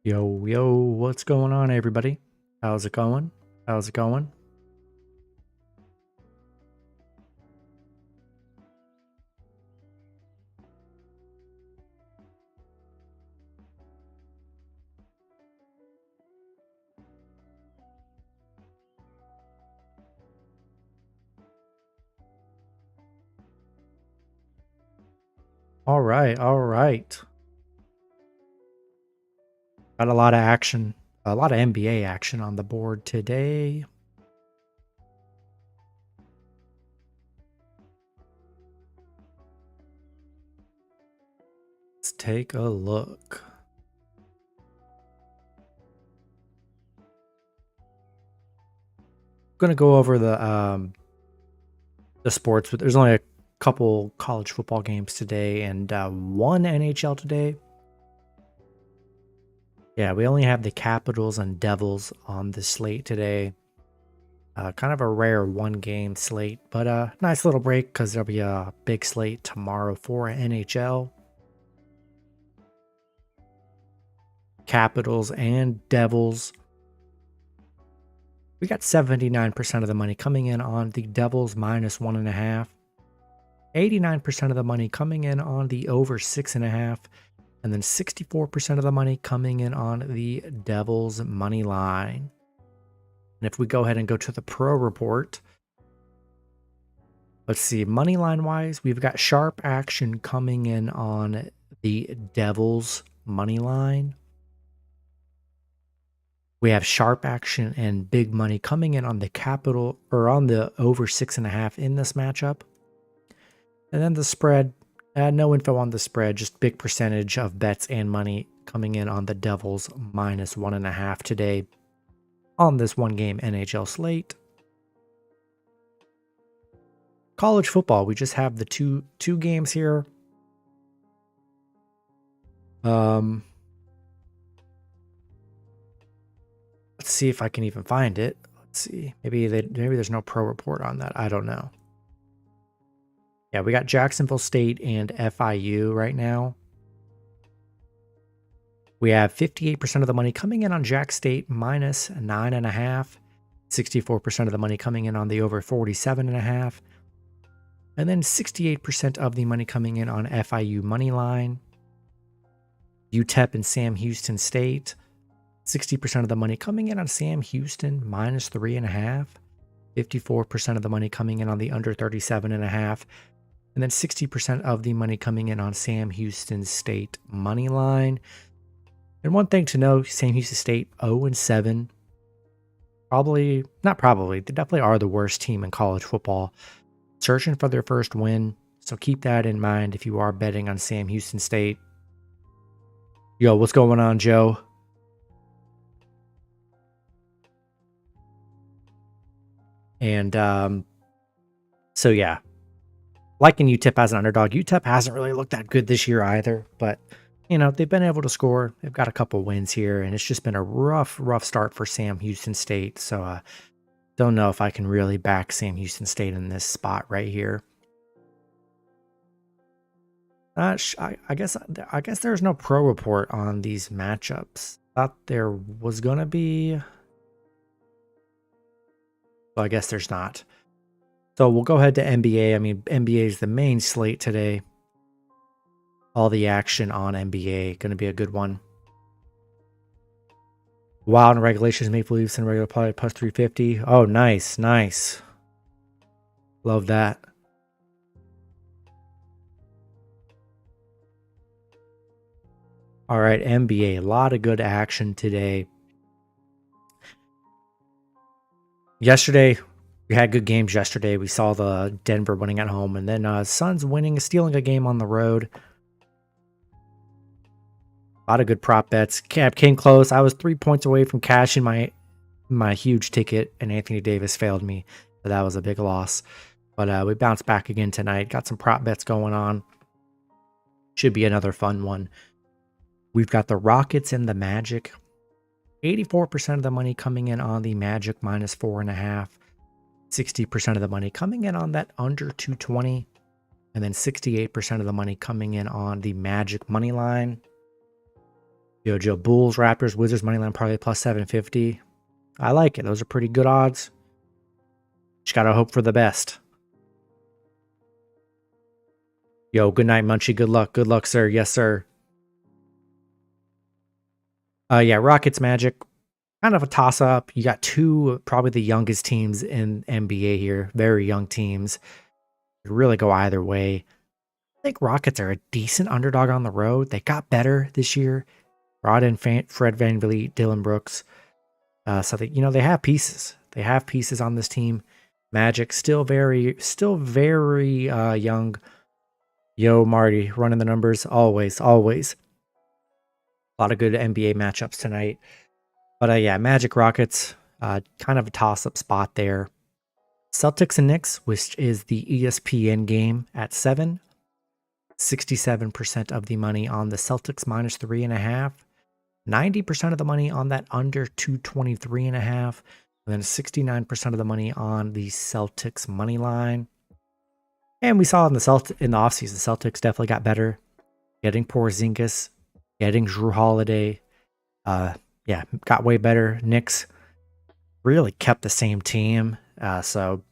Yo, yo, what's going on, everybody? How's it going? How's it going? All right, all right. Got a lot of action, a lot of NBA action on the board today. Let's take a look. I'm gonna go over the sports, but there's only a couple college football games today and one NHL today. Yeah, we only have the Capitals and Devils on the slate today. Kind of a rare one-game slate, but a nice little break because there'll be a big slate tomorrow for NHL. Capitals and Devils. We got 79% of the money coming in on the Devils minus 1.5. 89% of the money coming in on the over 6.5. And then 64% of the money coming in on the Devils money line. And if we go ahead and go to the pro report, let's see, money line wise, we've got sharp action coming in on the Devils money line. We have sharp action and big money coming in on the Capital or on the over 6.5 in this matchup. And then the spread, no info on the spread, just big percentage of bets and money coming in on the Devils minus 1.5 today on this one game NHL slate. College football, we just have the two games here. Let's see if I can even find it. Let's see. Maybe there's no pro report on that. I don't know. Yeah, we got Jacksonville State and FIU right now. We have 58% of the money coming in on Jack State minus 9.5. 64% of the money coming in on the over 47.5. And then 68% of the money coming in on FIU money line. UTEP and Sam Houston State. 60% of the money coming in on Sam Houston minus 3.5. 54% of the money coming in on the under 37.5. And then 60% of the money coming in on Sam Houston State money line. And one thing to know, Sam Houston State 0-7. They definitely are the worst team in college football. Searching for their first win. So keep that in mind if you are betting on Sam Houston State. Yo, what's going on, Joe? And so yeah, liking UTEP as an underdog. UTEP hasn't really looked that good this year either, but you know, they've been able to score. They've got a couple wins here, and it's just been a rough start for Sam Houston State. So don't know if I can really back Sam Houston State in this spot right here. I guess there's no pro report on these matchups. Thought there was gonna be. Well, I guess there's not. So we'll go ahead to NBA. I mean, NBA is the main slate today. All the action on NBA. Going to be a good one. Wild and regulations, Maple Leafs and regular play plus 350. Oh, nice. Nice. Love that. All right, NBA. A lot of good action today. Yesterday, we had good games yesterday. We saw the Denver winning at home, and then Suns stealing a game on the road. A lot of good prop bets. Came close. I was 3 points away from cashing my huge ticket, and Anthony Davis failed me. So that was a big loss. But we bounced back again tonight. Got some prop bets going on. Should be another fun one. We've got the Rockets and the Magic. 84% of the money coming in on the Magic minus 4.5. 60% of the money coming in on that under 220. And then 68% of the money coming in on the Magic money line. Joe Bulls, Raptors, Wizards, moneyline parlay plus 750. I like it. Those are pretty good odds. Just got to hope for the best. Yo, good night, Munchie. Good luck. Good luck, sir. Yes, sir. Yeah, Rockets, Magic. Kind of a toss-up. You got two, probably the youngest teams in NBA here. Very young teams. Could really go either way. I think Rockets are a decent underdog on the road. They got better this year. Brought in Fred VanVleet, Dylan Brooks. So they, they have pieces. They have pieces on this team. Magic still very young. Yo, Marty, running the numbers. Always. A lot of good NBA matchups tonight. But yeah, Magic Rockets, kind of a toss-up spot there. Celtics and Knicks, which is the ESPN game at 7. 67% of the money on the Celtics minus 3.5. 90% of the money on that under 223.5. And then 69% of the money on the Celtics money line. And we saw in the offseason, Celtics definitely got better. Getting Porzingis, getting Jrue Holiday. Yeah, got way better. Knicks really kept the same team. So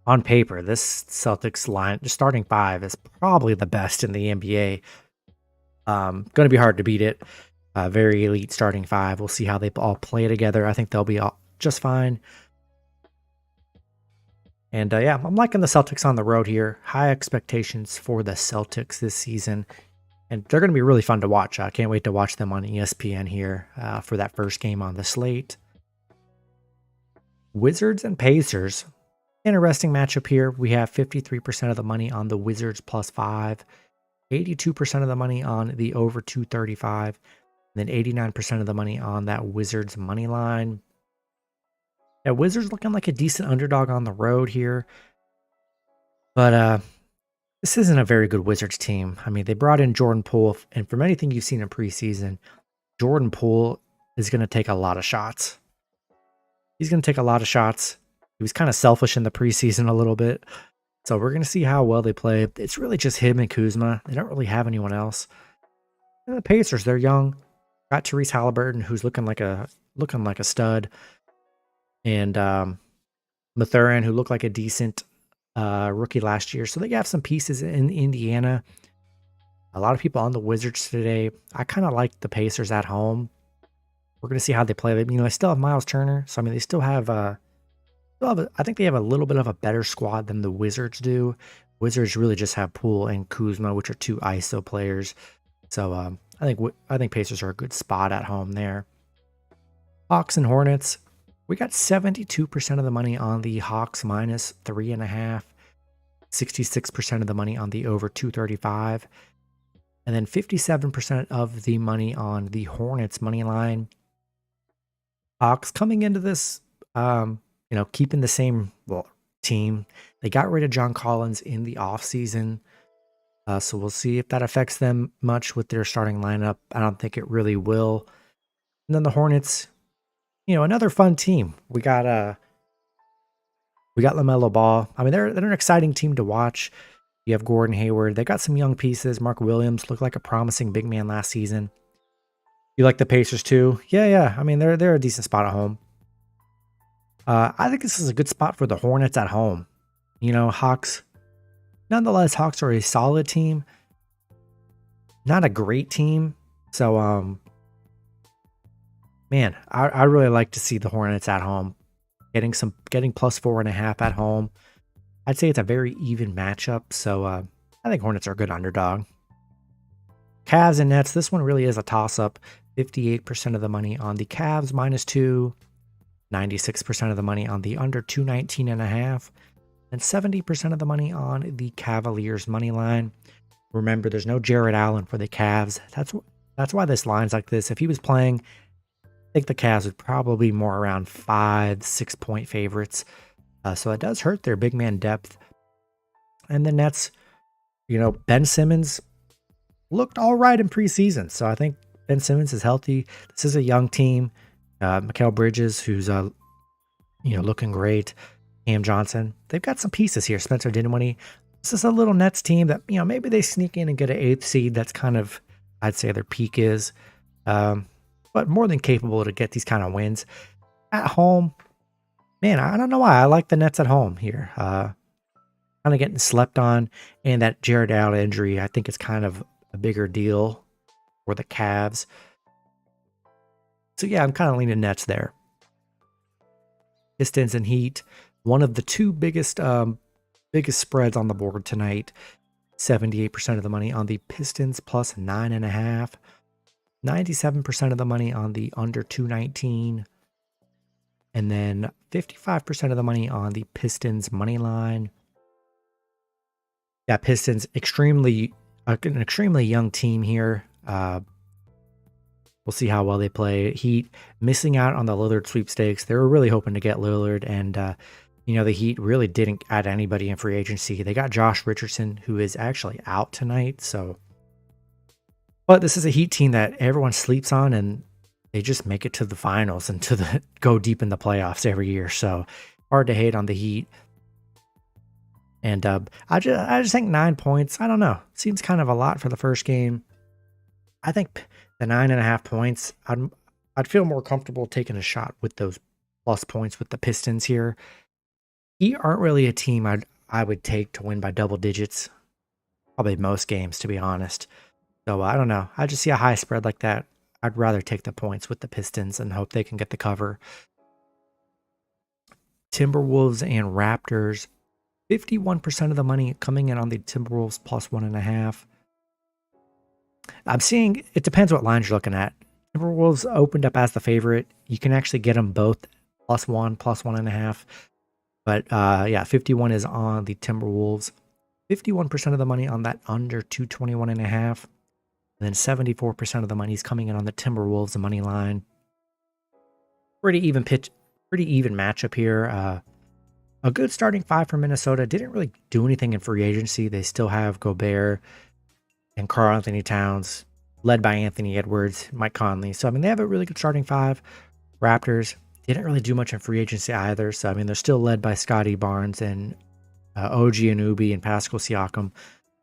on paper, this Celtics line, the starting five, is probably the best in the NBA. Going to be hard to beat it. Very elite starting five. We'll see how they all play together. I think they'll be all just fine. And yeah, I'm liking the Celtics on the road here. High expectations for the Celtics this season. And they're going to be really fun to watch. I can't wait to watch them on ESPN here for that first game on the slate. Wizards and Pacers. Interesting matchup here. We have 53% of the money on the Wizards plus 5. 82% of the money on the over 235. And then 89% of the money on that Wizards money line. Yeah, Wizards looking like a decent underdog on the road here. But this isn't a very good Wizards team. I mean, they brought in Jordan Poole, and from anything you've seen in preseason, Jordan Poole is going to take a lot of shots. He's going to take a lot of shots. He was kind of selfish in the preseason a little bit. So we're going to see how well they play. It's really just him and Kuzma. They don't really have anyone else. And the Pacers, they're young. Got Tyrese Halliburton, who's looking like a stud. And Mathurin, who looked like a decent rookie last year. So they have some pieces in Indiana. A lot of people on the Wizards today. I kind of like the Pacers at home. We're going to see how they play. They still have Miles Turner. So, I mean, they still have I think they have a little bit of a better squad than the Wizards do. Wizards really just have Poole and Kuzma, which are two ISO players. So I think Pacers are a good spot at home there. Hawks and Hornets. We got 72% of the money on the Hawks minus 3.5. 66% of the money on the over 235. And then 57% of the money on the Hornets money line. Hawks coming into this, keeping the same team. They got rid of John Collins in the offseason. So we'll see if that affects them much with their starting lineup. I don't think it really will. And then the Hornets, another fun team. We got LaMelo Ball. I mean, they're an exciting team to watch. You have Gordon Hayward. They got some young pieces. Mark Williams looked like a promising big man last season. You like the Pacers too? Yeah. I mean, they're a decent spot at home. I think this is a good spot for the Hornets at home. Hawks. Nonetheless, Hawks are a solid team. Not a great team. So, man, I really like to see the Hornets at home. Getting plus 4.5 at home. I'd say it's a very even matchup. So I think Hornets are a good underdog. Cavs and Nets. This one really is a toss-up. 58% of the money on the Cavs minus 2. 96% of the money on the under 219.5. And 70% of the money on the Cavaliers money line. Remember, there's no Jared Allen for the Cavs. That's why this line's like this. If he was playing, I think the Cavs would probably be more around 5-6 point favorites. So it does hurt their big man depth. And the Nets, Ben Simmons looked all right in preseason. So I think Ben Simmons is healthy. This is a young team. Mikal Bridges, who's looking great. Cam Johnson. They've got some pieces here. Spencer Dinwiddie. This is a little Nets team that, maybe they sneak in and get an 8th seed. That's kind of, I'd say, their peak is. but more than capable to get these kind of wins. At home, man, I don't know why. I like the Nets at home here. Kind of getting slept on, and that Jared Allen injury, I think, is kind of a bigger deal for the Cavs. So yeah, I'm kind of leaning Nets there. Pistons and Heat, one of the two biggest spreads on the board tonight. 78% of the money on the Pistons plus 9.5. 97% of the money on the under 219. And then 55% of the money on the Pistons money line. Yeah, Pistons an extremely young team here. We'll see how well they play. Heat missing out on the Lillard sweepstakes. They were really hoping to get Lillard, and the Heat really didn't add anybody in free agency. They got Josh Richardson, who is actually out tonight. But this is a Heat team that everyone sleeps on, and they just make it to the finals and go deep in the playoffs every year. So hard to hate on the Heat. And I just think 9 points, I don't know, seems kind of a lot for the first game. I think the 9.5 points, I'd feel more comfortable taking a shot with those plus points with the Pistons here. Heat aren't really a team I would take to win by double digits, probably most games, to be honest. So I don't know. I just see a high spread like that. I'd rather take the points with the Pistons and hope they can get the cover. Timberwolves and Raptors. 51% of the money coming in on the Timberwolves plus 1.5. I'm seeing, it depends what lines you're looking at. Timberwolves opened up as the favorite. You can actually get them both plus 1, plus 1.5. But yeah, 51 is on the Timberwolves. 51% of the money on that under 221.5. And then 74% of the money is coming in on the Timberwolves money line. Pretty even matchup here. A good starting five for Minnesota. Didn't really do anything in free agency. They still have Gobert and Karl Anthony Towns, led by Anthony Edwards, Mike Conley. So, I mean, they have a really good starting five. Raptors didn't really do much in free agency either. So, I mean, they're still led by Scotty Barnes and OG Anunoby and Pascal Siakam.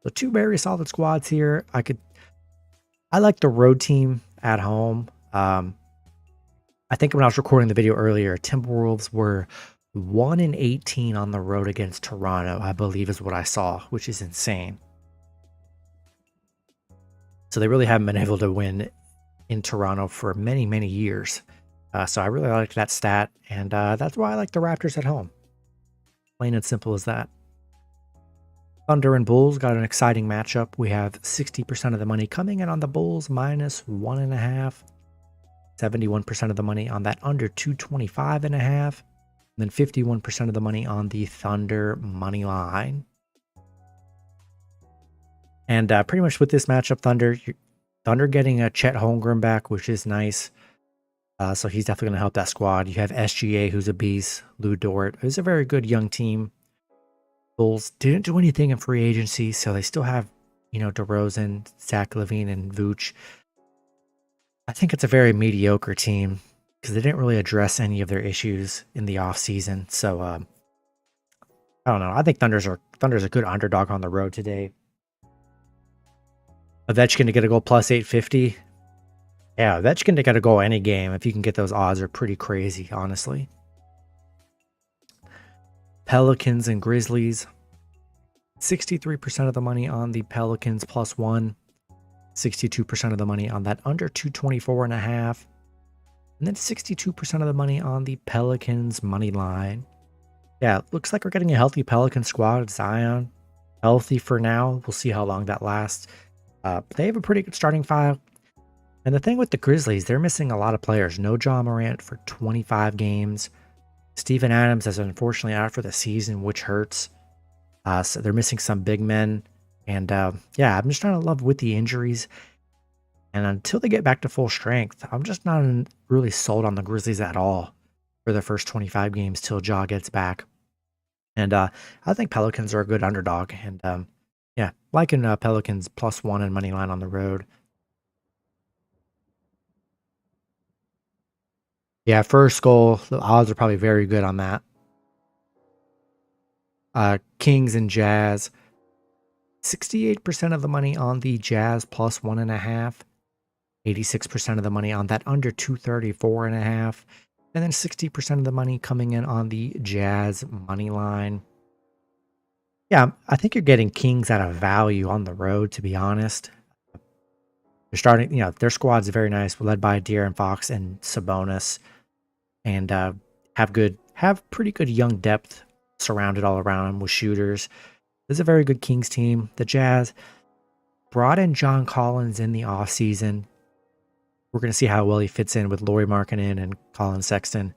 So, two very solid squads here. I like the road team at home. I think when I was recording the video earlier, Timberwolves were 1-18 on the road against Toronto, I believe is what I saw, which is insane. So they really haven't been able to win in Toronto for many, many years. So I really like that stat, and that's why I like the Raptors at home. Plain and simple as that. Thunder and Bulls got an exciting matchup. We have 60% of the money coming in on the Bulls minus 1.5. 71% of the money on that under 225.5. And then 51% of the money on the Thunder money line. And pretty much with this matchup, Thunder getting a Chet Holmgren back, which is nice. So he's definitely going to help that squad. You have SGA, who's a beast. Lou Dort, who's a very good young team. Bulls didn't do anything in free agency, so they still have, DeRozan, Zach LaVine, and Vooch. I think it's a very mediocre team because they didn't really address any of their issues in the offseason. So I don't know. I think Thunder's a good underdog on the road today. Ovechkin to get a goal plus 850. Yeah, Ovechkin to get a goal any game. If you can get those odds, are pretty crazy, honestly. Pelicans and Grizzlies. 63% of the money on the Pelicans plus 1. 62% of the money on that under 224.5. And then 62% of the money on the Pelicans money line. Yeah, looks like we're getting a healthy Pelican squad. Zion, healthy for now. We'll see how long that lasts. They have a pretty good starting five. And the thing with the Grizzlies, they're missing a lot of players. No Ja Morant for 25 games. Steven Adams is unfortunately out for the season, which hurts. So they're missing some big men. And yeah, I'm just trying to love with the injuries. And until they get back to full strength, I'm just not really sold on the Grizzlies at all for the first 25 games till Ja gets back. And I think Pelicans are a good underdog. And yeah, liking Pelicans plus 1 and money line on the road. Yeah, first goal, the odds are probably very good on that. Kings and Jazz. 68% of the money on the Jazz plus 1.5. 86% of the money on that under 234.5, and then 60% of the money coming in on the Jazz money line. Yeah, I think you're getting Kings at a value on the road, to be honest. They're starting, their squad's very nice, led by De'Aaron Fox and Sabonis, and have pretty good young depth surrounded all around them with shooters. This is a very good Kings team. The Jazz brought in John Collins in the offseason. We're going to see how well he fits in with Lauri Markkanen and Colin Sexton.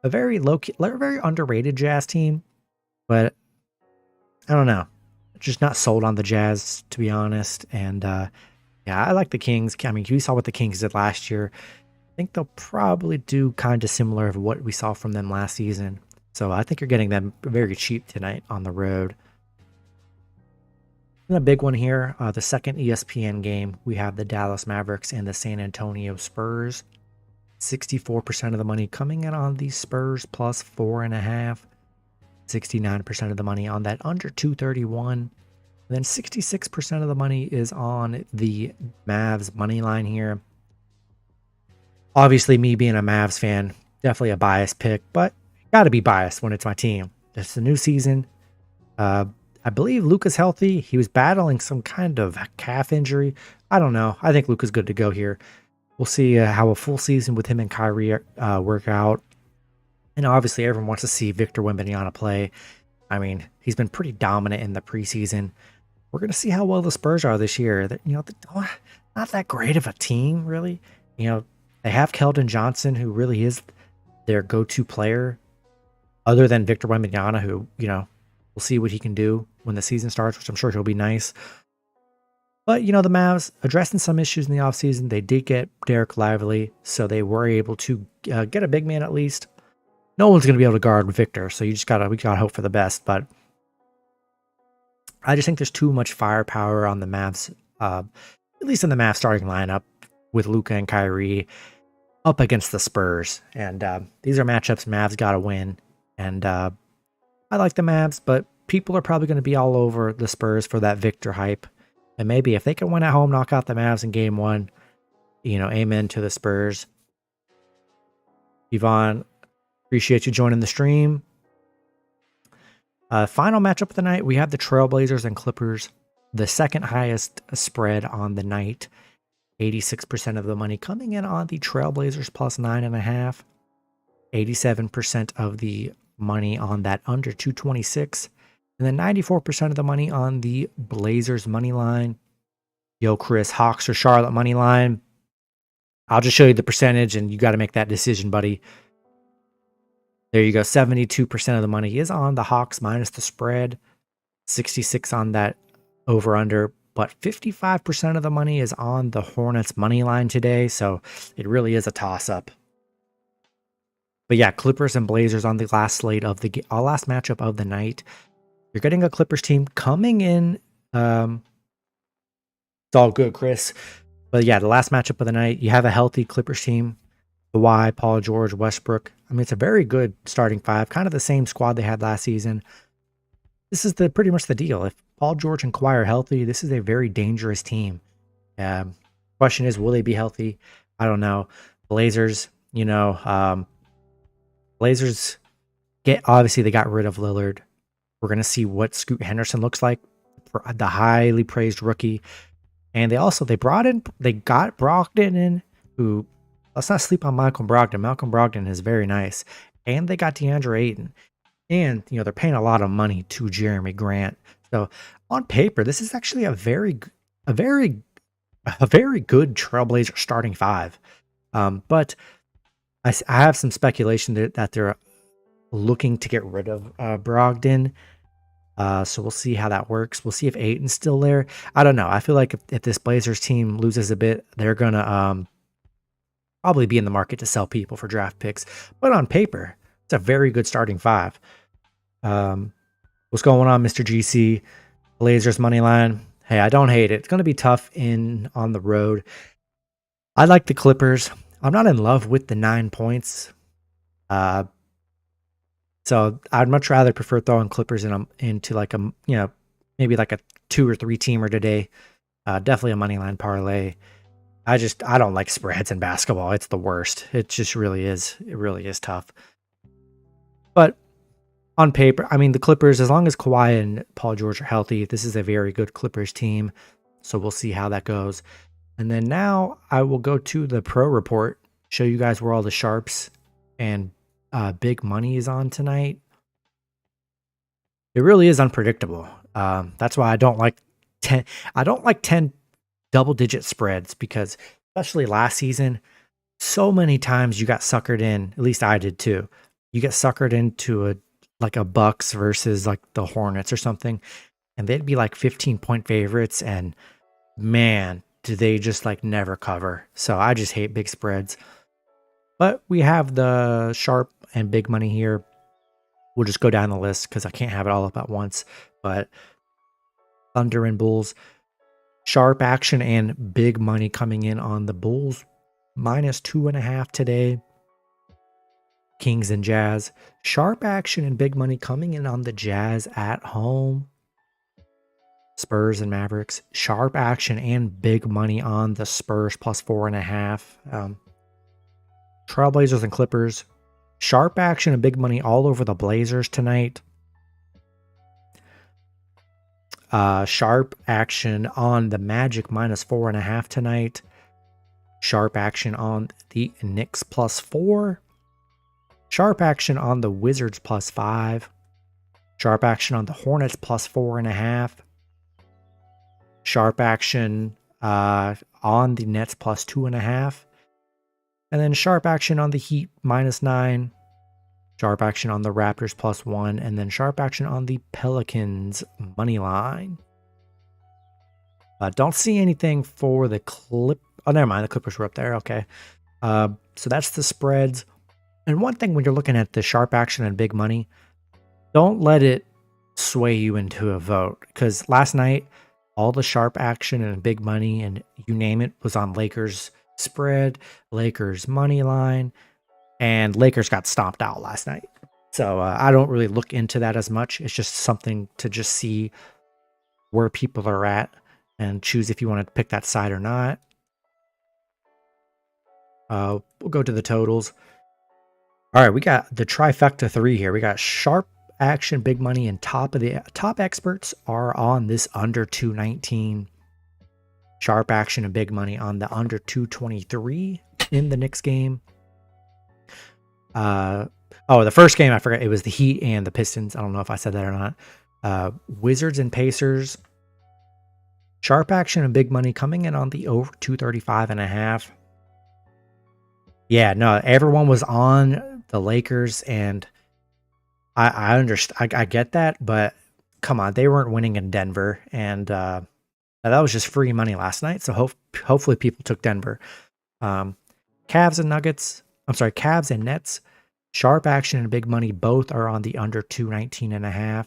A very very underrated Jazz team, but I don't know. Just not sold on the Jazz, to be honest. And yeah, I like the Kings. I mean, you saw what the Kings did last year. I think they'll probably do kind of similar of what we saw from them last season. So I think you're getting them very cheap tonight on the road. And a big one here, the second ESPN game, we have the Dallas Mavericks and the San Antonio Spurs. 64% of the money coming in on the Spurs plus 4.5. 69% of the money on that under 231. And then 66% of the money is on the Mavs money line here. Obviously, me being a Mavs fan, definitely a biased pick, but got to be biased when it's my team. It's a new season. I believe Luka's healthy. He was battling some kind of calf injury. I don't know. I think Luka's good to go here. We'll see how a full season with him and Kyrie work out. And obviously, everyone wants to see Victor Wembanyama play. I mean, he's been pretty dominant in the preseason. We're going to see how well the Spurs are this year. Not that great of a team, really. They have Keldon Johnson, who really is their go-to player, other than Victor Wembanyama, who, we'll see what he can do when the season starts, which I'm sure he'll be nice. But, the Mavs, addressing some issues in the offseason, they did get Derek Lively, so they were able to get a big man at least. No one's going to be able to guard Victor, so we gotta hope for the best. But I just think there's too much firepower on the Mavs, at least in the Mavs starting lineup with Luka and Kyrie up against the Spurs. And these are matchups Mavs got to win. And I like the Mavs, but people are probably going to be all over the Spurs for that Victor hype. And maybe if they can win at home, knock out the Mavs in game one, amen to the Spurs. Yvonne, appreciate you joining the stream. Final matchup of the night, we have the Trailblazers and Clippers, the second highest spread on the night. 86% of the money coming in on the Trailblazers plus 9.5. 87% of the money on that under 226. And then 94% of the money on the Blazers money line. Yo, Chris, Hawks or Charlotte money line. I'll just show you the percentage and you got to make that decision, buddy. There you go. 72% of the money is on the Hawks minus the spread. 66 on that over under. But 55% of the money is on the Hornets money line today. So it really is a toss up. But yeah, Clippers and Blazers on the last slate of the last matchup of the night. You're getting a Clippers team coming in. It's all good, Chris. But yeah, the last matchup of the night, you have a healthy Clippers team. Kawhi, Paul George, Westbrook. I mean, it's a very good starting five. Kind of the same squad they had last season. This is pretty much the deal. If Paul George and Kawhi are healthy, this is a very dangerous team. Question is, will they be healthy? I don't know. Blazers, Blazers obviously they got rid of Lillard. We're going to see what Scoot Henderson looks like, the highly praised rookie. And they got Brogdon in, who, let's not sleep on Malcolm Brogdon. Malcolm Brogdon is very nice. And they got DeAndre Ayton. And, they're paying a lot of money to Jeremy Grant. So on paper, this is actually a very good Trailblazer starting five. But I have some speculation that they're looking to get rid of Brogdon. So we'll see how that works. We'll see if Ayton's still there. I don't know. I feel like if this Blazers team loses a bit, they're going to probably be in the market to sell people for draft picks. But on paper, it's a very good starting five. What's going on, Mr. GC? Blazers money line. Hey, I don't hate it. It's going to be tough on the road. I like the Clippers. I'm not in love with the 9 points. So I'd much rather prefer throwing Clippers into like maybe like a 2 or 3 teamer today. Definitely a money line parlay. I don't like spreads in basketball. It's the worst. It just really is. It really is tough. But on paper, I mean, the Clippers, as long as Kawhi and Paul George are healthy, this is a very good Clippers team. So we'll see how that goes. And then now I will go to the pro report, show you guys where all the sharps and big money is on tonight. It really is unpredictable. That's why I don't like 10. I don't like 10 double-digit spreads, because especially last season, so many times you got suckered in. At least I did too. You get suckered into a Bucks versus like the Hornets or something, and they'd be like 15-point favorites, and man, do they just like never cover. So I just hate big spreads. But we have the sharp and big money here. We'll just go down the list because I can't have it all up at once. But Thunder and Bulls, sharp action and big money coming in on the Bulls, -2.5 today. Kings and Jazz, sharp action and big money coming in on the Jazz at home. Spurs and Mavericks, sharp action and big money on the Spurs +4.5. Trailblazers and Clippers, sharp action and big money all over the Blazers tonight. Sharp action on the Magic -4.5 tonight. Sharp action on the Knicks +4. Sharp action on the Wizards +5. Sharp action on the Hornets +4.5. Sharp action on the Nets +2.5. And then sharp action on the Heat -9. Sharp action on the Raptors +1. And then sharp action on the Pelicans money line. Don't see anything for the Oh, never mind. The Clippers were up there. Okay. So that's the spreads. And one thing when you're looking at the sharp action and big money, don't let it sway you into a vote. Because last night, all the sharp action and big money and you name it was on Lakers spread, Lakers money line, and Lakers got stomped out last night. So I don't really look into that as much. It's just something to just see where people are at and choose if you want to pick that side or not. We'll go to the totals. All right, we got the trifecta 3 here. We got sharp action, big money, and top experts are on this under 219. Sharp action and big money on the under 223 in the Knicks game. The first game, I forgot, it was the Heat and the Pistons. I don't know if I said that or not. Wizards and Pacers. Sharp action and big money coming in on the over 235.5. Yeah, no, everyone was on the Lakers, and I understand. I get that, but come on, they weren't winning in Denver, and that was just free money last night. So hopefully people took Denver. Cavs and Nets. Sharp action and big money both are on the under 219.5.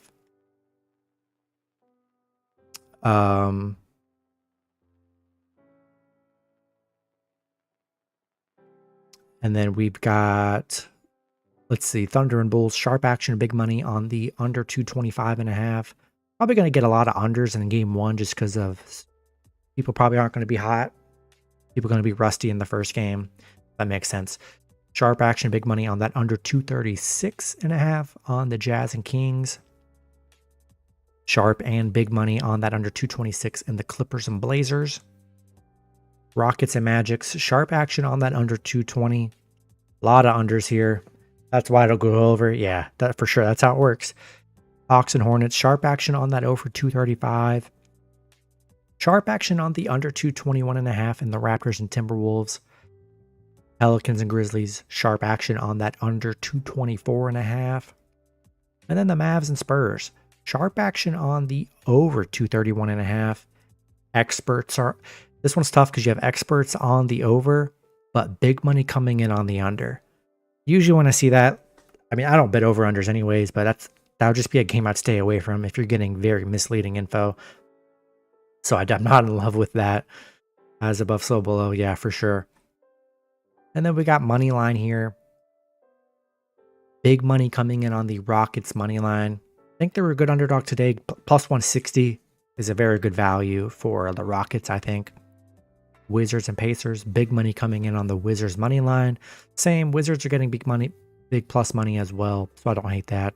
And then we've got, let's see, Thunder and Bulls, sharp action and big money on the under 225.5. Probably going to get a lot of unders in game 1 just because of people probably aren't going to be hot. People are going to be rusty in the first game. That makes sense. Sharp action, big money on that under 236.5 on the Jazz and Kings. Sharp and big money on that under 226 in the Clippers and Blazers. Rockets and Magics, sharp action on that under 220. A lot of unders here. That's why it'll go over. Yeah, that for sure. That's how it works. Hawks and Hornets, sharp action on that over 235. Sharp action on the under 221.5 in the Raptors and Timberwolves. Pelicans and Grizzlies, sharp action on that under 224.5. And then the Mavs and Spurs, sharp action on the over 231.5. Experts are... This one's tough because you have experts on the over, but big money coming in on the under. Usually when I see that, I mean, I don't bet over unders anyways, but that would just be a game I'd stay away from if you're getting very misleading info. So I'm not in love with that. As above, so below. Yeah, for sure. And then we got money line here. Big money coming in on the Rockets money line. I think they were a good underdog today. Plus 160 is a very good value for the Rockets, I think. Wizards and Pacers. Big money coming in on the Wizards money line. Same, Wizards are getting big plus money as well, so I don't hate that.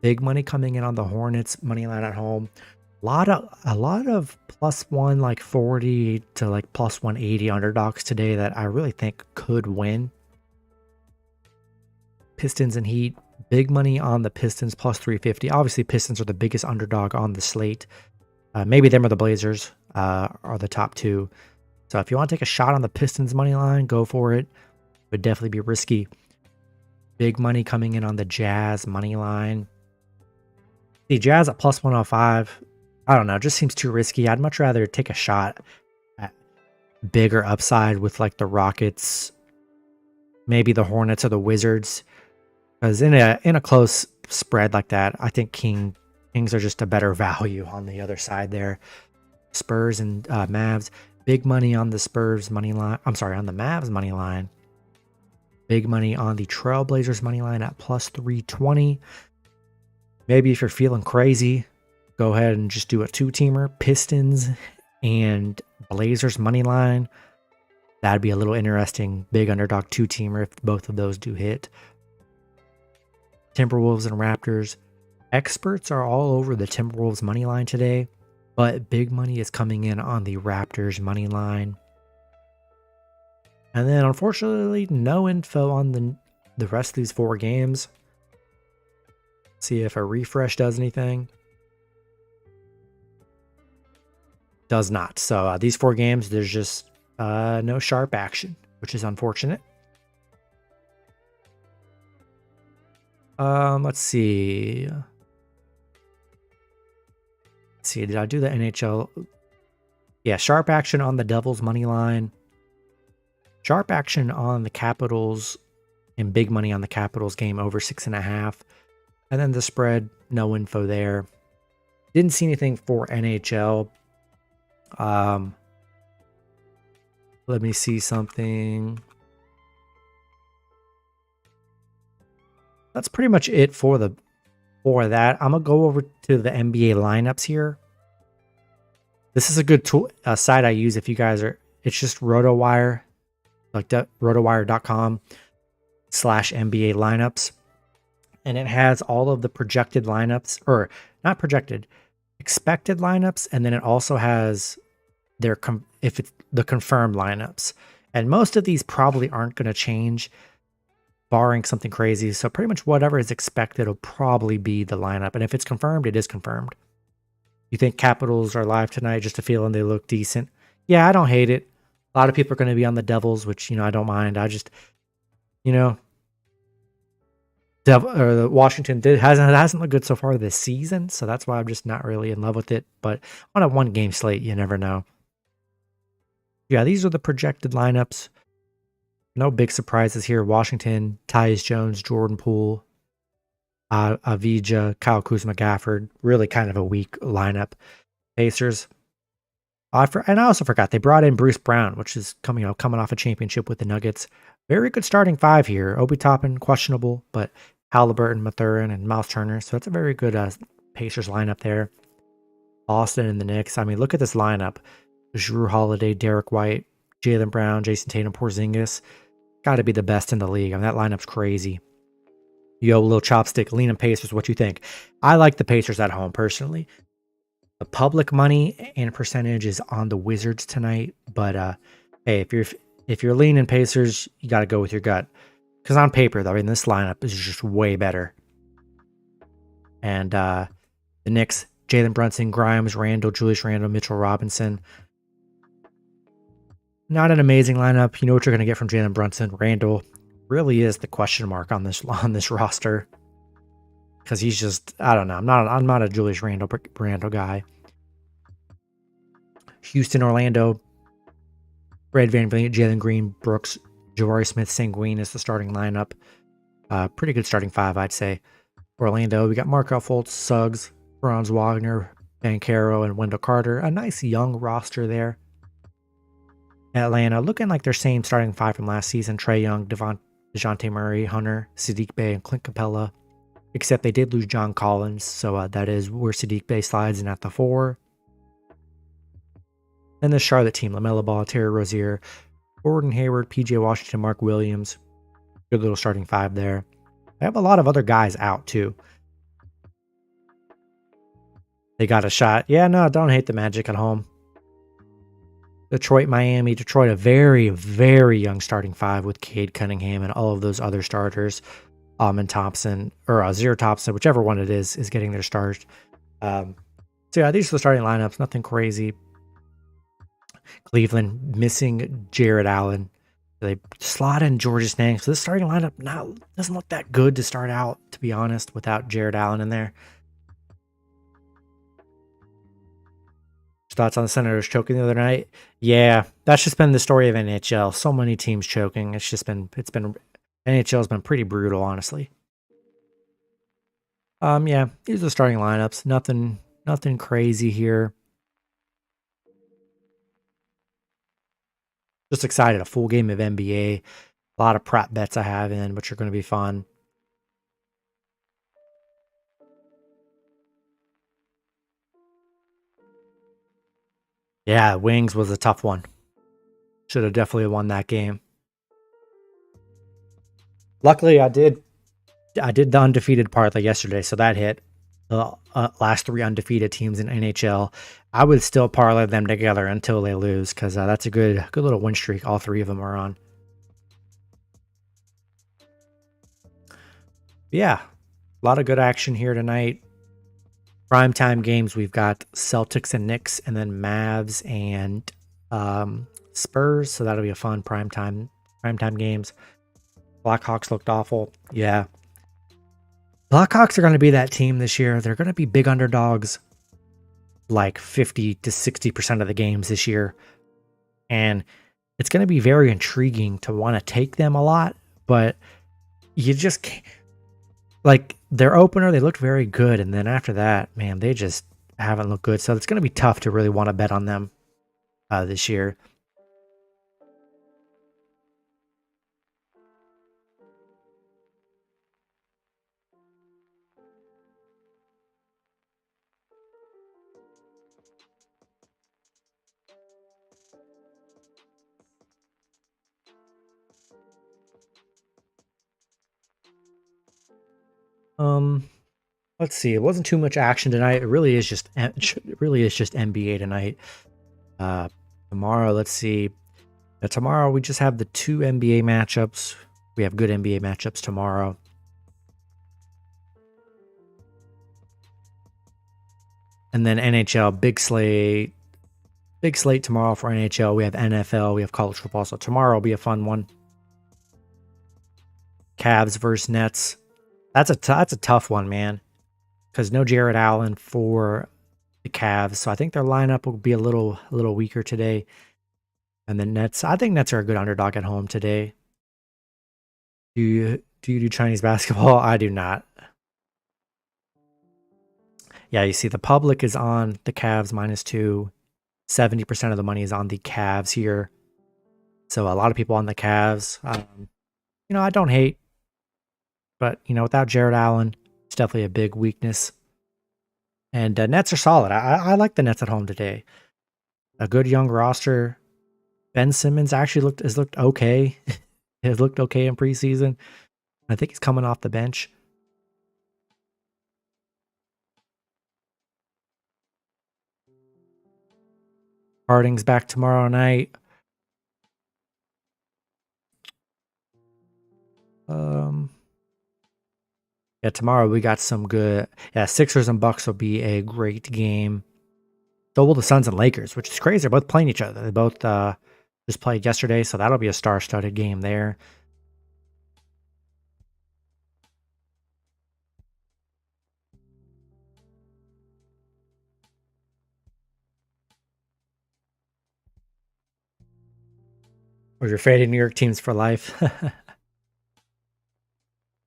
Big money coming in on the Hornets money line at home. A lot of +1 like 40 to like +180 underdogs today that I really think could win. Pistons and Heat, big money on the Pistons +350. Obviously, Pistons are the biggest underdog on the slate. Maybe them or the Blazers are the top two. So if you want to take a shot on the Pistons money line, go for it. Would definitely be risky. Big money coming in on the Jazz money line. The Jazz at +105. I don't know, just seems too risky. I'd much rather take a shot at bigger upside with like the Rockets, maybe the Hornets or the Wizards. Because in a close spread like that, I think Kings are just a better value on the other side there. Spurs and Mavs. Big money on the Spurs money line. I'm sorry, on the Mavs money line. Big money on the Trailblazers money line at +320. Maybe if you're feeling crazy, go ahead and just do a two-teamer. Pistons and Blazers money line. That'd be a little interesting. Big underdog two-teamer if both of those do hit. Timberwolves and Raptors. Experts are all over the Timberwolves money line today, but big money is coming in on the Raptors money line. And then, unfortunately, no info on the rest of these four games. See if a refresh does anything. Does not. So these four games, there's just no sharp action, which is unfortunate. Let's see. Did I do the NHL? Yeah, sharp action on the Devils money line. Sharp action on the Capitals and big money on the Capitals game over 6.5. And then the spread, no info there. Didn't see anything for NHL. Let me see something. That's pretty much it for that. I'm gonna go over to the NBA lineups here. This is a good tool site I use if you guys are. It's just RotoWire, like rotowire.com/NBA lineups, and it has all of the projected lineups, or not projected, expected lineups, and then it also has their if it's the confirmed lineups. And most of these probably aren't going to change, barring something crazy. So pretty much whatever is expected will probably be the lineup. And if it's confirmed, it is confirmed. You think Capitals are live tonight? Just a feeling they look decent. Yeah, I don't hate it. A lot of people are going to be on the Devils, which, I don't mind. I just, the Washington hasn't looked good so far this season. So that's why I'm just not really in love with it. But on a one-game slate, you never know. Yeah, these are the projected lineups. No big surprises here. Washington, Tyus Jones, Jordan Poole, Avdija, Kyle Kuzma, Gafford. Really kind of a weak lineup. Pacers. And I also forgot they brought in Bruce Brown, which is coming off a championship with the Nuggets. Very good starting five here. Obi Toppin, questionable, but Halliburton, Mathurin, and Miles Turner. So it's a very good Pacers lineup there. Boston and the Knicks. I mean, look at this lineup. Jrue Holiday, Derek White, Jaylen Brown, Jason Tatum, Porzingis. Got to be the best in the league. I mean, that lineup's crazy. Yo, little chopstick, leaning Pacers. What you think? I like the Pacers at home, personally. The public money and percentage is on the Wizards tonight. But, hey, if you're leaning Pacers, you got to go with your gut. Because on paper, though, I mean, this lineup is just way better. And the Knicks, Jalen Brunson, Grimes, Randall, Julius Randle, Mitchell Robinson. Not an amazing lineup. You know what you're going to get from Jalen Brunson. Randall really is the question mark on this roster, because he's just, I don't know. I'm not a Julius Randle guy. Houston, Orlando, Fred VanVleet, Jalen Green, Brooks, Jabari Smith, Sanguine is the starting lineup. Pretty good starting five, I'd say. Orlando, we got Markelle Fultz, Suggs, Franz Wagner, Banchero, and Wendell Carter. A nice young roster there. Atlanta, looking like their same starting five from last season. Trae Young, DeJounte Murray, Hunter, Sadiq Bey, and Clint Capella. Except they did lose John Collins, so that is where Sadiq Bey slides in at the 4. And the Charlotte team, LaMelo Ball, Terry Rozier, Gordon Hayward, PJ Washington, Mark Williams. Good little starting five there. They have a lot of other guys out too. They got a shot. Yeah, no, don't hate the Magic at home. Detroit, Miami. Detroit, a very, very young starting five with Cade Cunningham and all of those other starters. And Thompson, or Zero Thompson, whichever one it is getting their start. So yeah, these are the starting lineups. Nothing crazy. Cleveland missing Jared Allen. They slot in Georges Niang. So this starting lineup doesn't look that good to start out, to be honest, without Jared Allen in there. Thoughts on the Senators choking the other night? Yeah, that's just been the story of NHL. So many teams choking. NHL's been pretty brutal, honestly. Yeah, these are the starting lineups. Nothing crazy here. Just excited. A full game of NBA. A lot of prop bets I have in, which are going to be fun. Yeah, Wings was a tough one. Should have definitely won that game. Luckily, I did the undefeated parlay yesterday, so that hit. The last 3 undefeated teams in NHL. I would still parlay them together until they lose, because that's a good little win streak all 3 of them are on. Yeah, a lot of good action here tonight. Primetime games, we've got Celtics and Knicks, and then Mavs and Spurs. So that'll be a fun primetime games. Blackhawks looked awful. Yeah. Blackhawks are going to be that team this year. They're going to be big underdogs like 50 to 60% of the games this year. And it's going to be very intriguing to want to take them a lot, but you just can't. Like, their opener, they looked very good, and then after that, man, they just haven't looked good. So it's going to be tough to really want to bet on them this year. Let's see. It wasn't too much action tonight. It really is just NBA tonight. Tomorrow, let's see. Tomorrow we just have the 2 NBA matchups. We have good NBA matchups tomorrow. And then NHL, big slate tomorrow for NHL. We have NFL, we have college football. So tomorrow will be a fun one. Cavs versus Nets. That's a tough one, man. Because no Jared Allen for the Cavs. So I think their lineup will be a little weaker today. And the Nets, I think Nets are a good underdog at home today. Do you do Chinese basketball? I do not. Yeah, you see the public is on the Cavs -2. 70% of the money is on the Cavs here. So a lot of people on the Cavs. I don't hate. But, without Jared Allen, it's definitely a big weakness. And Nets are solid. I like the Nets at home today. A good young roster. Ben Simmons actually has looked okay. Has looked okay in preseason. I think he's coming off the bench. Harding's back tomorrow night. Yeah, tomorrow we got some good. Yeah, Sixers and Bucks will be a great game. So will the Suns and Lakers, which is crazy. They're both playing each other. They both just played yesterday, so that'll be a star-studded game there. Or you're fading New York teams for life.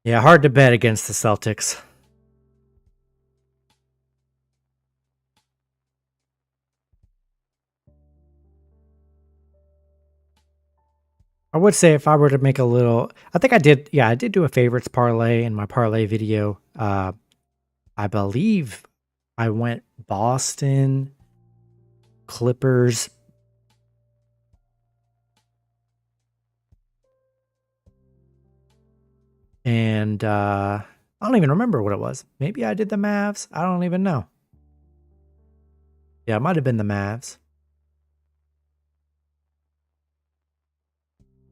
Yeah, hard to bet against the Celtics. I would say if I were to make a little, I think I did. Yeah, I did do a favorites parlay in my parlay video. I believe I went Boston, Clippers, And I don't even remember what it was. Maybe I did the Mavs. I don't even know. Yeah, it might have been the Mavs.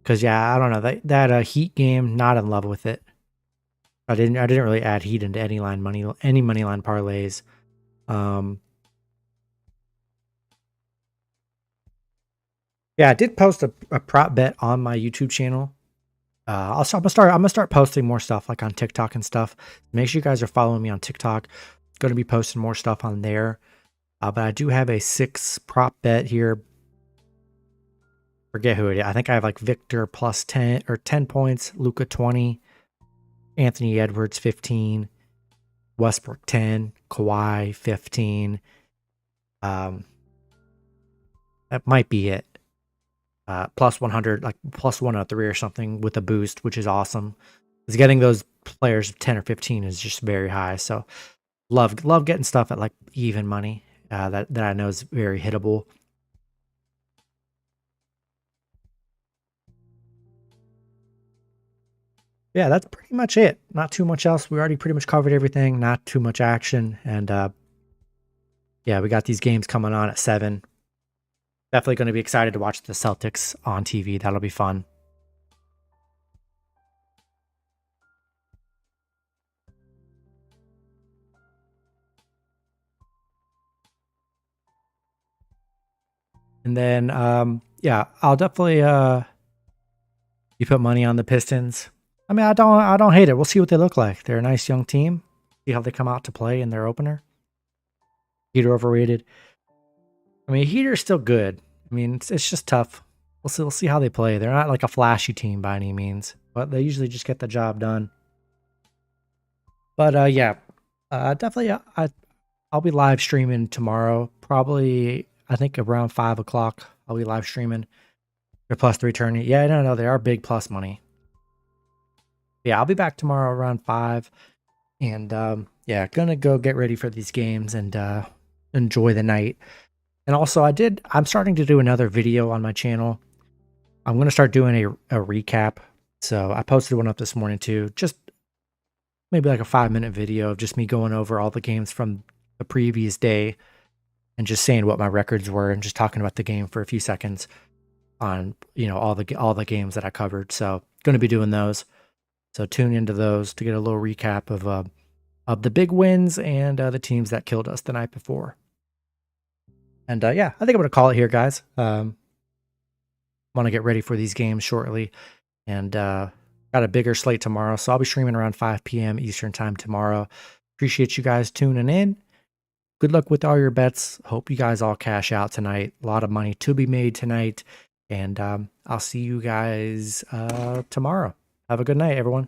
Because yeah, I don't know that Heat game. Not in love with it. I didn't really add Heat into any money line parlays. Yeah, I did post a prop bet on my YouTube channel. I'm gonna start posting more stuff like on TikTok and stuff. Make sure you guys are following me on TikTok. Going to be posting more stuff on there. But I do have a 6 prop bet here. Forget who it is. I think I have like Victor plus 10 or 10 points, Luka 20, Anthony Edwards 15, Westbrook 10, Kawhi 15. That might be it. Plus 100, like plus 103 or something with a boost, which is awesome. Because getting those players 10 or 15 is just very high. So love getting stuff at like even money that I know is very hittable. Yeah, that's pretty much it. Not too much else. We already pretty much covered everything. Not too much action. And yeah, we got these games coming on at 7. Definitely going to be excited to watch the Celtics on TV. That'll be fun. And then, yeah, I'll definitely you put money on the Pistons. I mean, I don't hate it. We'll see what they look like. They're a nice young team. See how they come out to play in their opener. Heat are overrated. I mean, Heat are still good. I mean, it's just tough. We'll see how they play. They're not like a flashy team by any means, but they usually just get the job done. But yeah, definitely, I'll be live streaming tomorrow. Probably, I think around 5 o'clock. I'll be live streaming. They're +3 tourney. Yeah, no, they are big plus money. Yeah, I'll be back tomorrow around 5, and yeah, gonna go get ready for these games and enjoy the night. And also, I'm starting to do another video on my channel. I'm gonna start doing a recap. So I posted one up this morning too, just maybe like a 5-minute video of just me going over all the games from the previous day and just saying what my records were and just talking about the game for a few seconds on, you know, all the games that I covered. So going to be doing those. So tune into those to get a little recap of the big wins and the teams that killed us the night before. And yeah, I think I'm going to call it here, guys. Want to get ready for these games shortly, and got a bigger slate tomorrow. So I'll be streaming around 5 p.m. Eastern time tomorrow. Appreciate you guys tuning in. Good luck with all your bets. Hope you guys all cash out tonight. A lot of money to be made tonight. And I'll see you guys tomorrow. Have a good night, everyone.